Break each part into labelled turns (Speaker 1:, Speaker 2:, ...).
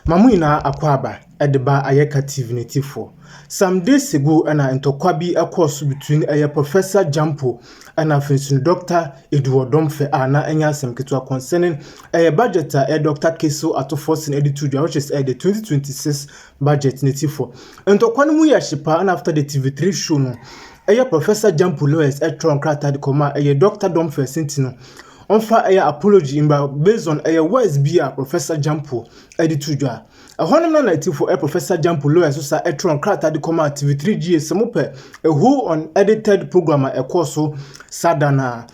Speaker 1: Mamuina akwaba edeba ayeka TV netifo. Some days ago ana ntokwabi akos between Professor Jampo and Afensun Dr. Edward Domfe ana enya asem ketua concerning budget Dr. Keso Atoforsin editu which is the 2026 budget netifo. Ntokwa no mu ya shipa and after the TV3 show no Professor Jampo lawyers Tron Krata de Koma Dr. Domfe Sentino onfa apology based on words bia Professor Jampo editu dwa honam na for Professor Jampo lawyers so sa Tron Krata de Koma TV3G semope who on edited program course sadana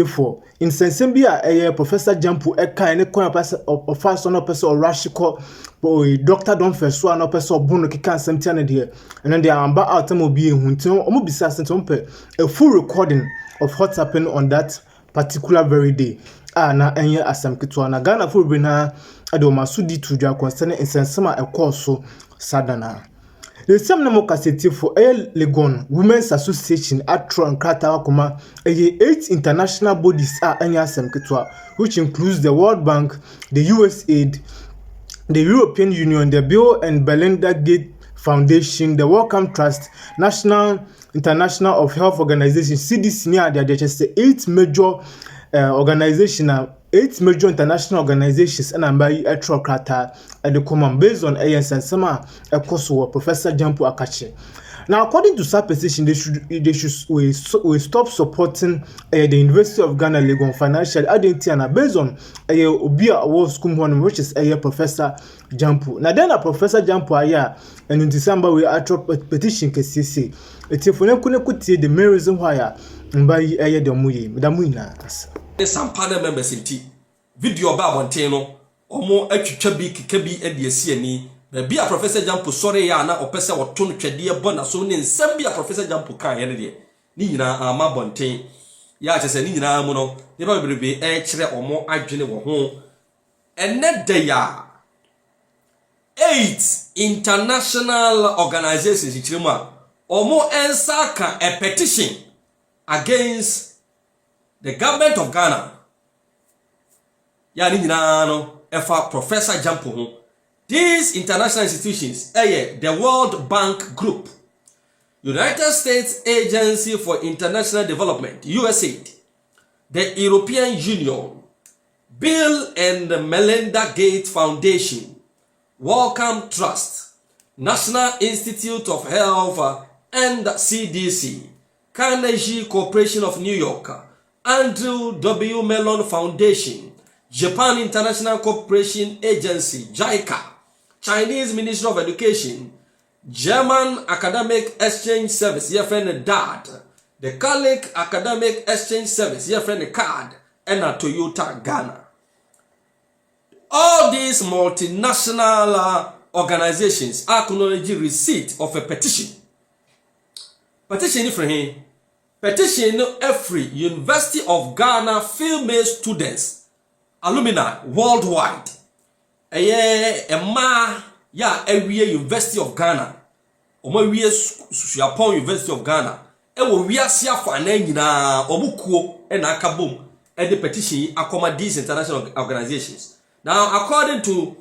Speaker 1: for in sensem bia Professor Jampo kan ne kon of fast on person or rashiko boy Dr. Domfe so na person bunu kika nsem na de and then they are amba automobi ehuntin omo bisa sentompe a full recording of what happened on that particular very day na enye asam kitwa na Ghana for bina ade o masudi tudwa concerning insensema ekoso sadana the same na mokaseti for Legon Women's Association Atron Krata Akoma 8 international bodies enye asam kitwa which includes the World Bank, the USAID, the European Union, the Bill and Melinda Gates Foundation, the Wellcome Trust, National International of Health Organization, CDC, near there just 8 major organizations, 8 major international organizations, and I'm by a trocata at the common based on AS and Sama, a course Professor Jampo Akache. Now, according to that position, they should stop supporting the University of Ghana Legon financial identity based on Obia Award School one, which is Professor Jampo. Now, then Professor Jampo and in December we are petition KCC. It's if we could the main reason why by the Muyi.
Speaker 2: Some panel members in tea video about Montano or more kabi CNE. Be a Professor Jampo sorry na opesa wotun twede bona so ne nsam bia Professor Jampo kan ye de ni nyina ama bonten ya chese ni nyina mu no ne ba bebrebe kire omo adwene wo ho enne de ya 8 international organizations kire mu a omo ensa ka a petition against the government of Ghana ya ni nyina no efa Professor Jampo ho. These international institutions, the World Bank Group, United States Agency for International Development, USAID, the European Union, Bill and Melinda Gates Foundation, Wellcome Trust, National Institute of Health and CDC, Carnegie Corporation of New York, Andrew W. Mellon Foundation, Japan International Cooperation Agency, JICA, Chinese Ministry of Education, German Academic Exchange Service, DAD, the Catholic Academic Exchange Service, CAD, and Toyota Ghana. All these multinational organizations acknowledge receipt of a petition. Petition for him. Petition every University of Ghana female students, alumni worldwide. Emma ya ewie University of Ghana omo wie Suapon University of Ghana ewo wiase afa na nyina obukuo na akabom the petition accommodate these international organizations. Now, according to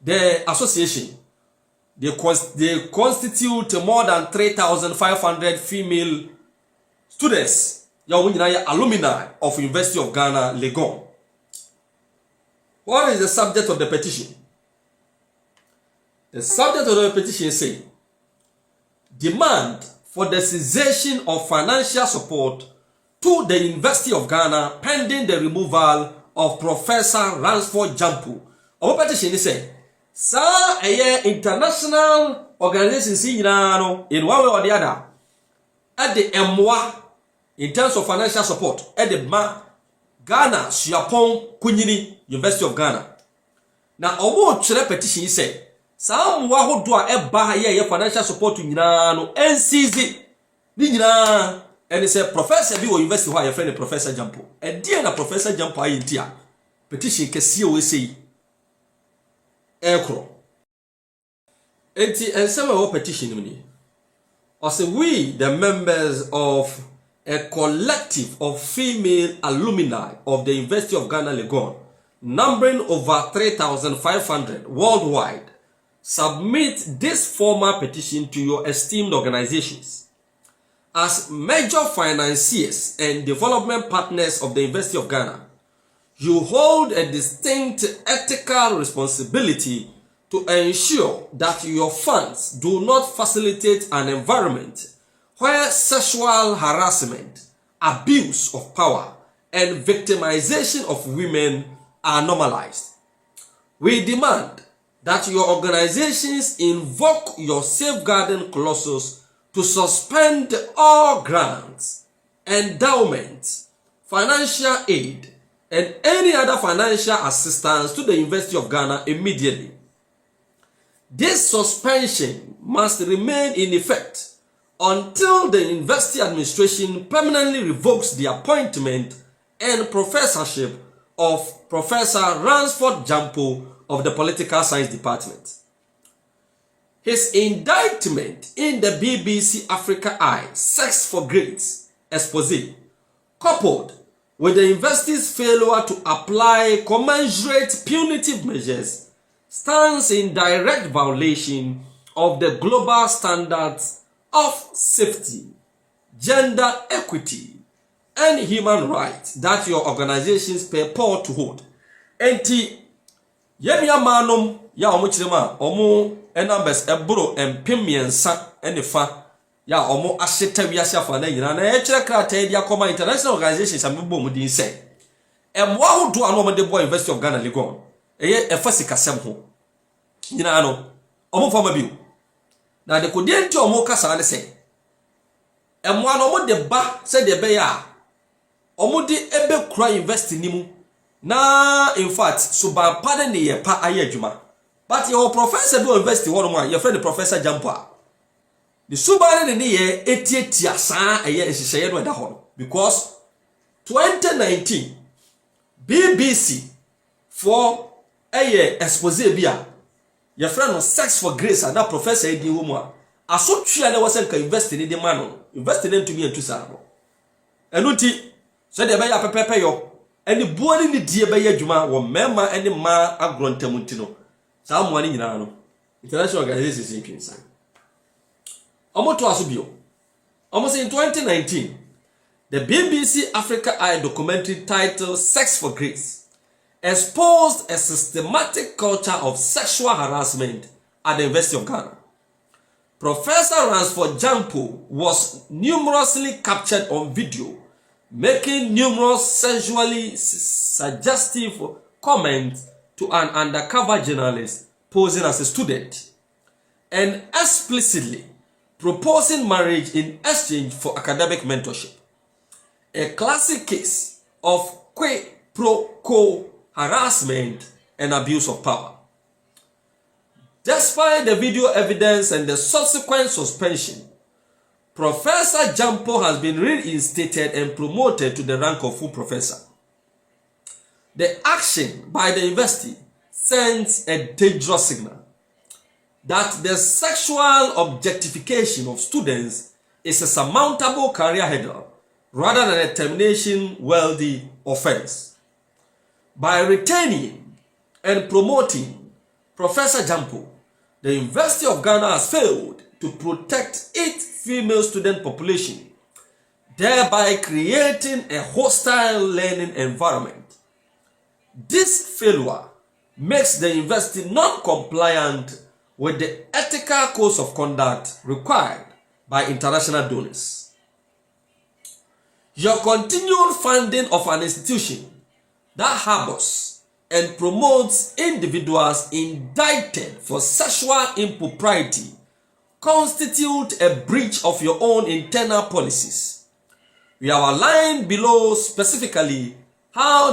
Speaker 2: the association, they constitute more than 3,500 female students ya alumni of University of Ghana Legon. What is the subject of the petition? The subject of the petition is saying, demand for the cessation of financial support to the University of Ghana pending the removal of Professor Ransford Jampo. Our petition is saying, sir, international organizations in one way or the other, at the MWA, in terms of financial support, at the Ghana, Suapon, Kunyini, University of Ghana. Now, our petition say, some who do a financial support to Nino, NCZ, Nina, and it's a professor be university why your friend Professor Jampo. And dear Professor Jampo in tia petition Casio say, Aircrow. And some of our petition, also we, the members of a collective of female alumni of the University of Ghana Legon, numbering over 3,500 worldwide, submit this formal petition to your esteemed organizations. As major financiers and development partners of the University of Ghana, you hold a distinct ethical responsibility to ensure that your funds do not facilitate an environment where sexual harassment, abuse of power, and victimization of women are normalized. We demand that your organizations invoke your safeguarding clauses to suspend all grants, endowments, financial aid, and any other financial assistance to the University of Ghana immediately. This suspension must remain in effect until the university administration permanently revokes the appointment and professorship of Professor Ransford Jampo of the Political Science Department. His indictment in the BBC Africa Eye Sex for Grades expose, coupled with the university's failure to apply commensurate punitive measures, stands in direct violation of the global standards of safety, gender equity, and human rights that your organizations purport to hold. Enti yenya manum ya omuchirema omu numbers ebro empemiensa enefa ya omu ahyeta wiase afa na nyina na echire krata e dia koma international organizations amebo mu din say emwa hodo ano omde boy University of Ghana Legon eye efasi kasem ho nyina ano omu fama biu na de kodenti omu kasa ne say emwa no omu de ba se de be ya omu de ebe kura university nimu na in fact suba pade ne ye pa aye adwuma but your professor do university one man your friend the Professor Jampo the suba ne ye etietia saa aye ehihye no da ho because 2019 BBC for aye expose bia your friend no Sex for Grace and that professor edi wo mu a asotwia na wose nka university ne de ma no university ne ntumi antu saa no enuti so de be ya pepepe yo eni buoni ni die be ya adwuma wo mema eni ma agrontamunti no saa mo ani nyina no international organizations in Kinsa omoto asubio almost in 2019 the BBC Africa Eye documentary titled Sex for Grace exposed a systematic culture of sexual harassment at the University of Ghana. Professor Ransford Jampo was numerously captured on video making numerous sexually suggestive comments to an undercover journalist posing as a student and explicitly proposing marriage in exchange for academic mentorship. A classic case of quid pro quo harassment and abuse of power. Despite the video evidence and the subsequent suspension, Professor Jampo has been reinstated and promoted to the rank of full professor. The action by the university sends a dangerous signal that the sexual objectification of students is a surmountable career hurdle rather than a termination-worthy offense. By retaining and promoting Professor Jampo, the University of Ghana has failed to protect its female student population, thereby creating a hostile learning environment. This failure makes the university non-compliant with the ethical codes of conduct required by international donors. Your continued funding of an institution that harbors and promotes individuals indicted for sexual impropriety constitute a breach of your own internal policies. We have outlined below specifically how